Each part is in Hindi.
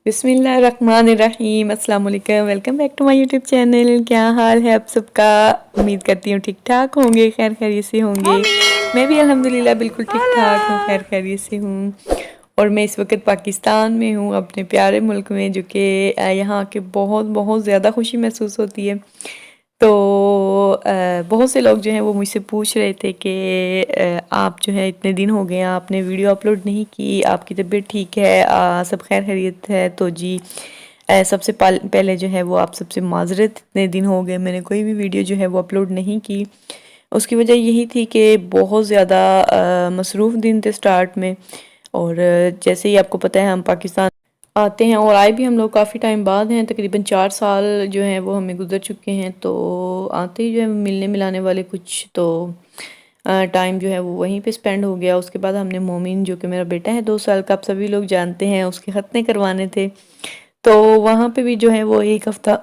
बिस्मिल्लाहिर्रहमानिर्रहीम अस्सलाम वालेकुम। Welcome back to my YouTube channel. क्या हाल है आप सबका? उम्मीद करती हूँ ठीक ठाक होंगे, खैर खैरियत से होंगे। मैं भी अल्हम्दुलिल्लाह बिल्कुल ठीक ठाक हूँ, खैर खैरियत से हूँ। और मैं इस वक्त पाकिस्तान में हूँ, अपने प्यारे मुल्क में, जो कि यहाँ आके बहुत बहुत ज़्यादा खुशी महसूस होती है। तो बहुत से लोग जो हैं वो मुझसे पूछ रहे थे कि आप जो है इतने दिन हो गए आपने वीडियो अपलोड नहीं की, आपकी तबीयत ठीक है, सब खैर खैरियत है? तो जी सबसे पहले जो है वो आप सबसे माजरत, इतने दिन हो गए मैंने कोई भी वीडियो जो है वो अपलोड नहीं की। उसकी वजह यही थी कि बहुत ज़्यादा मसरूफ़ दिन थे स्टार्ट में। और जैसे ही आपको पता है हम पाकिस्तान आते हैं, और आए भी हम लोग काफ़ी टाइम बाद हैं, तकरीबन 4 साल जो हैं वो हमें गुजर चुके हैं। तो आते ही जो है मिलने मिलाने वाले कुछ तो टाइम जो है वो वहीं पे स्पेंड हो गया। उसके बाद हमने मोमिन, जो कि मेरा बेटा है 2 साल का, आप सभी लोग जानते हैं, उसके खतने करवाने थे। तो वहाँ पे भी जो है वो 1 हफ़्ता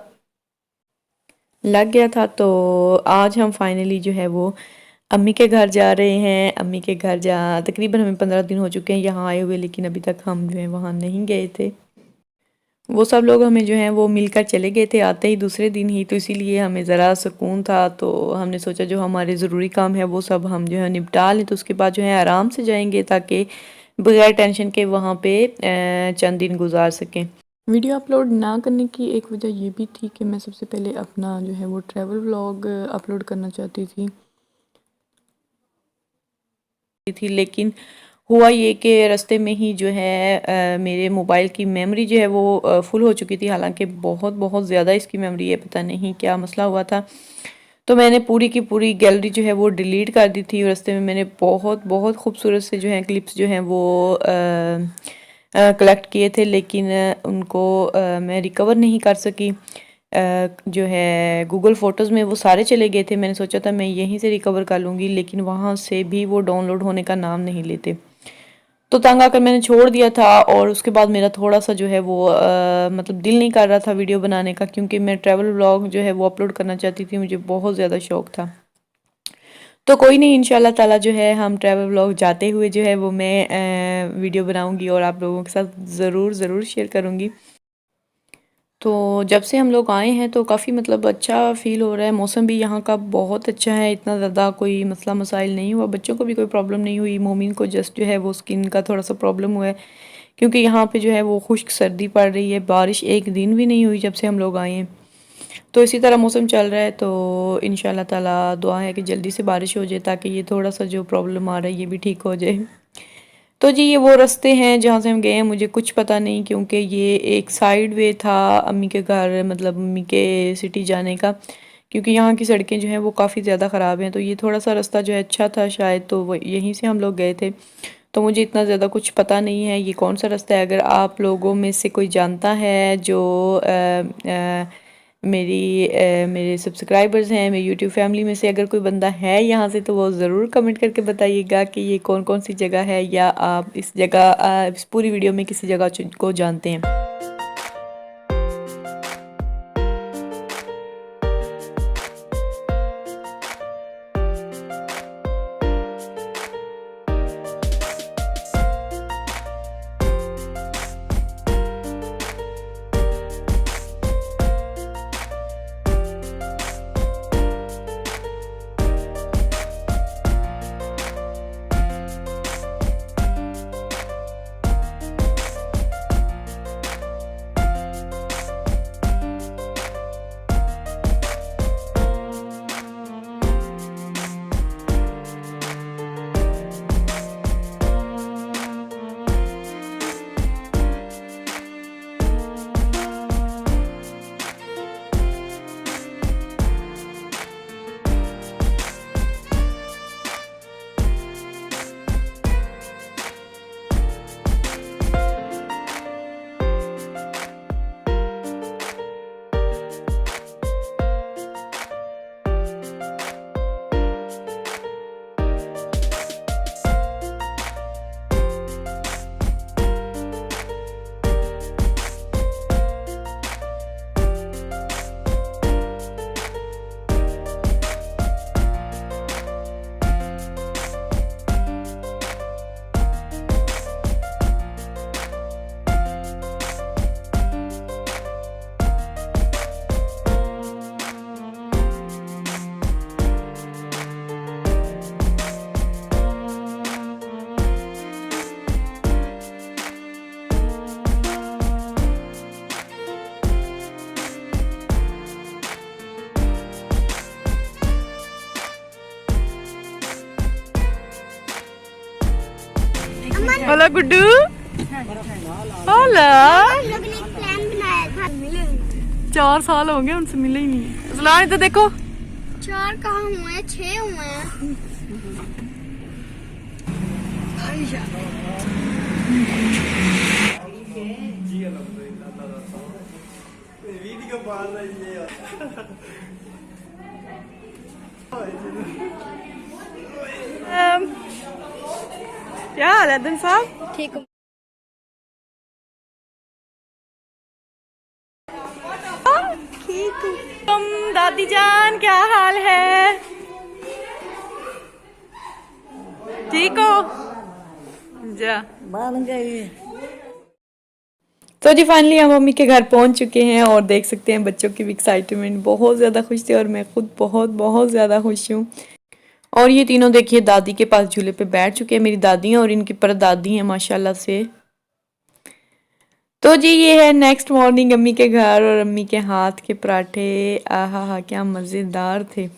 लग गया था। तो आज हम फाइनली जो है वो अम्मी के घर जा रहे हैं। अम्मी के घर जा तकरीबन हमें 15 दिन हो चुके हैं यहाँ आए हुए, लेकिन अभी तक हम जो है वहाँ नहीं गए थे। वो सब लोग हमें जो हैं वो मिलकर चले गए थे आते ही दूसरे दिन ही, तो इसीलिए हमें ज़रा सुकून था। तो हमने सोचा जो हमारे ज़रूरी काम है वो सब हम जो है निपटा लें, तो उसके बाद जो है आराम से जाएंगे, ताकि बगैर टेंशन के वहाँ पे चंद दिन गुजार सकें। वीडियो अपलोड ना करने की एक वजह ये भी थी कि मैं सबसे पहले अपना जो है वो ट्रैवल व्लॉग अपलोड करना चाहती थी, लेकिन हुआ ये कि रास्ते में ही जो है मेरे मोबाइल की मेमोरी जो है वो फुल हो चुकी थी। हालांकि बहुत बहुत ज़्यादा इसकी मेमोरी है, पता नहीं क्या मसला हुआ था। तो मैंने पूरी की पूरी गैलरी जो है वो डिलीट कर दी थी। रास्ते में मैंने बहुत बहुत खूबसूरत से जो है क्लिप्स जो हैं वो कलेक्ट किए थे, लेकिन उनको मैं रिकवर नहीं कर सकी। जो है गूगल फ़ोटोज़ में वो सारे चले गए थे। मैंने सोचा था मैं यहीं से रिकवर कर लूँगी, लेकिन वहाँ से भी वो डाउनलोड होने का नाम नहीं लेते। तो तंग आकर मैंने छोड़ दिया था। और उसके बाद मेरा थोड़ा सा जो है वो मतलब दिल नहीं कर रहा था वीडियो बनाने का, क्योंकि मैं ट्रैवल व्लॉग जो है वो अपलोड करना चाहती थी, मुझे बहुत ज़्यादा शौक था। तो कोई नहीं, इंशाल्लाह ताला जो है हम ट्रैवल व्लॉग जाते हुए जो है वो मैं वीडियो बनाऊंगी और आप लोगों के साथ ज़रूर ज़रूर शेयर करूंगी। तो जब से हम लोग आए हैं तो काफ़ी मतलब अच्छा फ़ील हो रहा है। मौसम भी यहाँ का बहुत अच्छा है, इतना ज़्यादा कोई मसला मसाइल नहीं हुआ, बच्चों को भी कोई प्रॉब्लम नहीं हुई। मोमिन को जस्ट जो है वो स्किन का थोड़ा सा प्रॉब्लम हुआ है, क्योंकि यहाँ पे जो है वो खुश्क सर्दी पड़ रही है, बारिश एक दिन भी नहीं हुई जब से हम लोग आए हैं। तो इसी तरह मौसम चल रहा है। तो इंशाल्लाह ताला दुआ है कि जल्दी से बारिश हो जाए, ताकि ये थोड़ा सा जो प्रॉब्लम आ रहा है ये भी ठीक हो जाए। तो जी ये वो रास्ते हैं जहाँ से हम गए हैं, मुझे कुछ पता नहीं, क्योंकि ये एक साइड वे था अम्मी के घर, मतलब अम्मी के सिटी जाने का। क्योंकि यहाँ की सड़कें जो हैं वो काफ़ी ज़्यादा ख़राब हैं, तो ये थोड़ा सा रास्ता जो है अच्छा था शायद, तो वो यहीं से हम लोग गए थे। तो मुझे इतना ज़्यादा कुछ पता नहीं है ये कौन सा रास्ता है। अगर आप लोगों में से कोई जानता है जो मेरे सब्सक्राइबर्स हैं, मेरी यूट्यूब फैमिली में से अगर कोई बंदा है यहाँ से, तो वो ज़रूर कमेंट करके बताइएगा कि ये कौन कौन सी जगह है, या आप इस जगह इस पूरी वीडियो में किसी जगह को जानते हैं। ओला गुड्डू, ओला। हम लोग ने एक प्लान बनाया था, मिले 4 साल हो गए उनसे मिले ही नहीं। अजलान इधर देखो, 4 कहाँ हुए, 6 हुए हैं। क्या हाल है दिन साहब? ठीक। तुम दादी जान क्या हाल है? ठीक हो? जा बन गई। तो जी फाइनली हम मम्मी के घर पहुंच चुके हैं और देख सकते हैं बच्चों की भी एक्साइटमेंट, बहुत ज़्यादा खुश थे और मैं खुद बहुत बहुत ज़्यादा खुश हूँ। और ये तीनों देखिए दादी के पास झूले पे बैठ चुके हैं, मेरी दादी हैं और इनकी परदादी हैं माशाल्लाह से। तो जी ये है नेक्स्ट मॉर्निंग अम्मी के घर और अम्मी के हाथ के पराठे, आहा हा क्या मज़ेदार थे।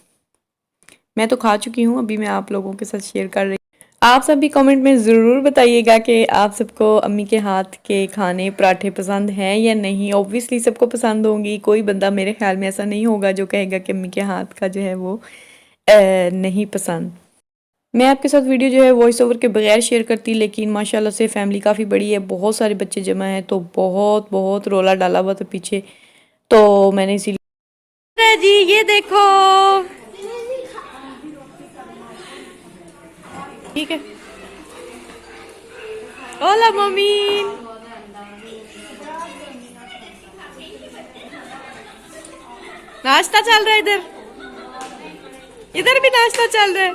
मैं तो खा चुकी हूँ, अभी मैं आप लोगों के साथ शेयर कर रही हूँ। आप सभी कमेंट में ज़रूर बताइएगा कि आप सबको अम्मी के हाथ के खाने पराठे पसंद हैं या नहीं। ऑब्वियसली सबको पसंद होंगी, कोई बंदा मेरे ख्याल में ऐसा नहीं होगा जो कहेगा कि अम्मी के हाथ का जो है वो नहीं पसंद। मैं आपके साथ वीडियो जो है वॉइस ओवर के बगैर शेयर करती, लेकिन माशाल्लाह से फैमिली काफ़ी बड़ी है, बहुत सारे बच्चे जमा हैं तो बहुत बहुत रोला डाला हुआ था पीछे, तो मैंने इसीलिए जी ये देखो। ठीक है, ओला मम्मी, नाश्ता चल रहा है इधर, इधर भी नाश्ता चल रहा है।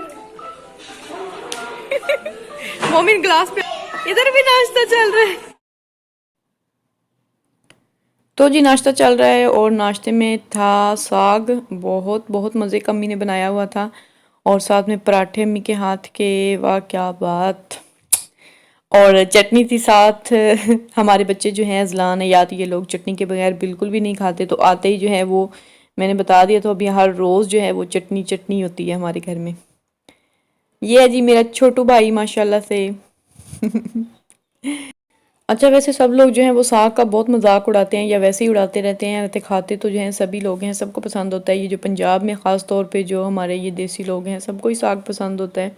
मोमिन ग्लास पे, इधर भी नाश्ता चल रहा है। तो जी नाश्ता चल रहा है और नाश्ते में था साग, बहुत बहुत मज़े का अम्मी ने बनाया हुआ था, और साथ में पराठे अम्मी के हाथ के, वाह क्या बात। और चटनी थी साथ। हमारे बच्चे जो हैं अजलान है या तो ये लोग चटनी के बगैर बिल्कुल भी नहीं खाते, तो आते ही जो है वो मैंने बता दिया, तो अभी हर रोज़ जो है वो चटनी चटनी होती है हमारे घर में। ये है जी मेरा छोटू भाई माशाल्लाह से। अच्छा वैसे सब लोग जो हैं वो साग का बहुत मजाक उड़ाते हैं या वैसे ही उड़ाते रहते हैं, रहते खाते तो जो हैं सभी लोग हैं, सबको पसंद होता है। ये जो पंजाब में ख़ास तौर पे जो हमारे ये देसी लोग हैं सबको ही साग पसंद होता है।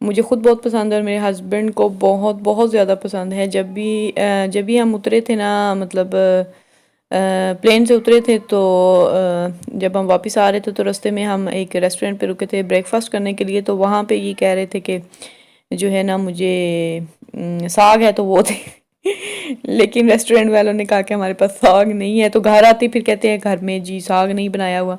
मुझे खुद बहुत पसंद है और मेरे हस्बैंड को बहुत बहुत ज़्यादा पसंद है। जब भी हम उतरे थे ना, मतलब प्लेन से उतरे थे, तो जब हम वापस आ रहे थे तो रास्ते में हम एक रेस्टोरेंट पे रुके थे ब्रेकफास्ट करने के लिए, तो वहाँ पे ये कह रहे थे कि जो है ना मुझे साग है तो वो थे। लेकिन रेस्टोरेंट वालों ने कहा कि हमारे पास साग नहीं है, तो घर आते फिर कहते हैं घर में जी साग नहीं बनाया हुआ।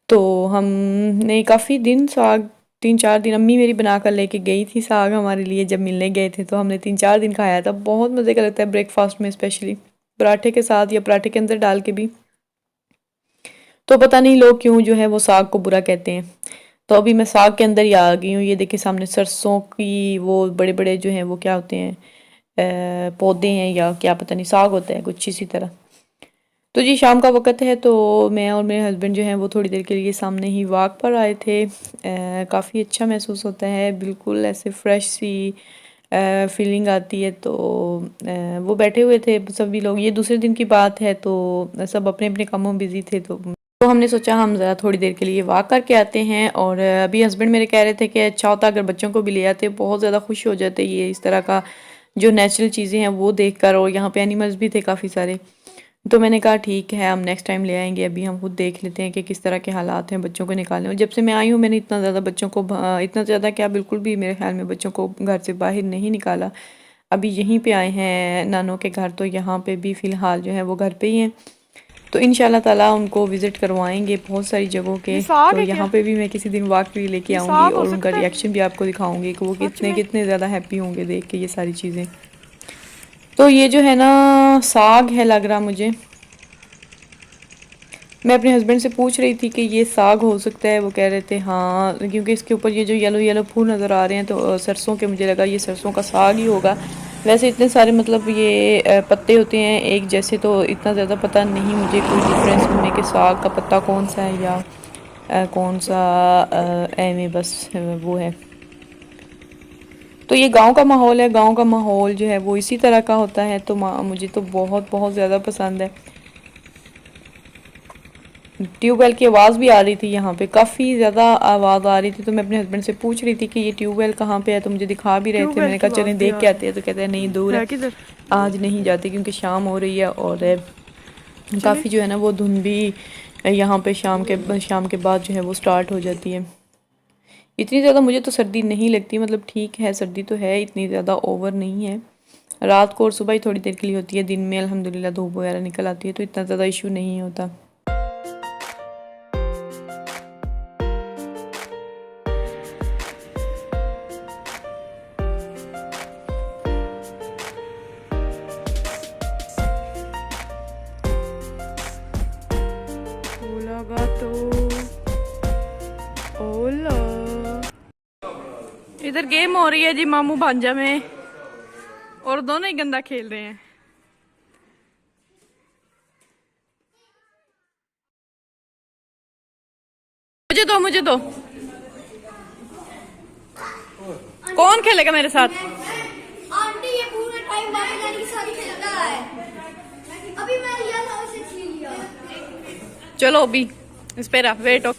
तो हमने काफ़ी दिन साग, 3-4 दिन अम्मी मेरी बना कर लेके गई थी साग हमारे लिए, जब मिलने गए थे तो हमने 3-4 दिन खाया था। बहुत मज़े का लगता है ब्रेकफास्ट में, स्पेशली पराठे के साथ या पराठे के अंदर डाल के भी। तो पता नहीं लोग क्यों जो है वो साग को बुरा कहते हैं। तो अभी मैं साग के अंदर ही आ गई हूँ। ये देखिए सामने सरसों की वो बड़े बड़े जो हैं वो क्या होते हैं, पौधे हैं या क्या पता नहीं, साग होता है कुछ इसी तरह। तो जी शाम का वक़्त है, तो मैं और मेरे हस्बैंड जो हैं वो थोड़ी देर के लिए सामने ही वॉक पर आए थे। काफ़ी अच्छा महसूस होता है, बिल्कुल ऐसे फ्रेश सी फीलिंग आती है। तो वो बैठे हुए थे सभी लोग, ये दूसरे दिन की बात है, तो सब अपने अपने कामों में बिज़ी थे। तो हमने सोचा हम ज़रा थोड़ी देर के लिए वॉक करके आते हैं। और अभी हस्बैंड मेरे कह रहे थे कि अच्छा होता अगर बच्चों को भी ले आते, बहुत ज़्यादा खुश हो जाते ये इस तरह का जो नेचुरल चीज़ें हैं वो देखकर, और यहाँ पे एनिमल्स भी थे काफ़ी सारे। तो मैंने कहा ठीक है हम नेक्स्ट टाइम ले आएंगे, अभी हम खुद देख लेते हैं कि किस तरह के हालात हैं बच्चों को निकालने में। जब से मैं आई हूँ मैंने इतना ज़्यादा बच्चों को, इतना ज़्यादा क्या बिल्कुल भी मेरे ख्याल में बच्चों को घर से बाहर नहीं निकाला। अभी यहीं पे आए हैं नानों के घर, तो यहाँ पे भी फ़िलहाल जो है वो घर पे ही हैं। तो इंशाल्लाह ताला उनको विज़िट करवाएंगे बहुत सारी जगहों के। तो यहाँ पे भी मैं किसी दिन वॉक भी लेके आऊँगी और उनका रिएक्शन भी आपको दिखाऊँगी कि वो कितने ज़्यादा हैप्पी होंगे देख के ये सारी चीज़ें। तो ये जो है ना साग है लग रहा मुझे, मैं अपने हस्बैंड से पूछ रही थी कि ये साग हो सकता है, वो कह रहे थे हाँ, क्योंकि इसके ऊपर ये जो येलो येलो फूल नज़र आ रहे हैं तो सरसों के, मुझे लगा ये सरसों का साग ही होगा। वैसे इतने सारे मतलब ये पत्ते होते हैं एक जैसे, तो इतना ज़्यादा पता नहीं मुझे कोई डिफरेंस होने के साग का पत्ता कौन सा है या कौन सा एम बस वो है। तो ये गांव का माहौल है, गांव का माहौल जो है वो इसी तरह का होता है। तो मुझे तो बहुत बहुत ज़्यादा पसंद है। ट्यूबवेल की आवाज़ भी आ रही थी, यहाँ पे काफ़ी ज़्यादा आवाज़ आ रही थी। तो मैं अपने हस्बैंड से पूछ रही थी कि ये ट्यूबवेल कहाँ पे है, तो मुझे दिखा भी रहे थे। मैंने कहा चलें देख के आते हैं, तो कहते हैं नहीं दूर है, आज नहीं जाते क्योंकि शाम हो रही है और काफ़ी जो है ना वो धुंध भी यहाँ पे शाम के बाद जो है वो स्टार्ट हो जाती है। इतनी ज़्यादा मुझे तो सर्दी नहीं लगती, मतलब ठीक है, सर्दी तो है, इतनी ज़्यादा ओवर नहीं है। रात को और सुबह ही थोड़ी देर के लिए होती है, दिन में अल्हम्दुलिल्लाह धूप वगैरह निकल आती है तो इतना ज़्यादा इशू नहीं होता। इधर गेम हो रही है जी मामू भांजा में, और दोनों ही गंदा खेल रहे हैं। मुझे दो कौन खेलेगा मेरे साथ? आंटी ये पूरा टाइम बाबा जाने की सारी खेलता है। अभी मैं लिया था उसे छीन लिया। चलो अभी इस पे वेट हो।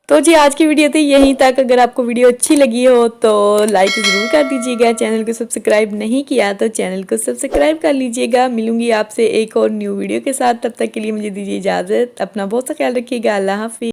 तो जी आज की वीडियो तो यहीं तक। अगर आपको वीडियो अच्छी लगी हो तो लाइक ज़रूर कर दीजिएगा। चैनल को सब्सक्राइब नहीं किया तो चैनल को सब्सक्राइब कर लीजिएगा। मिलूंगी आपसे एक और न्यू वीडियो के साथ, तब तक के लिए मुझे दीजिए इजाज़त। अपना बहुत सा ख्याल रखिएगा। अल्लाह हाफिज़।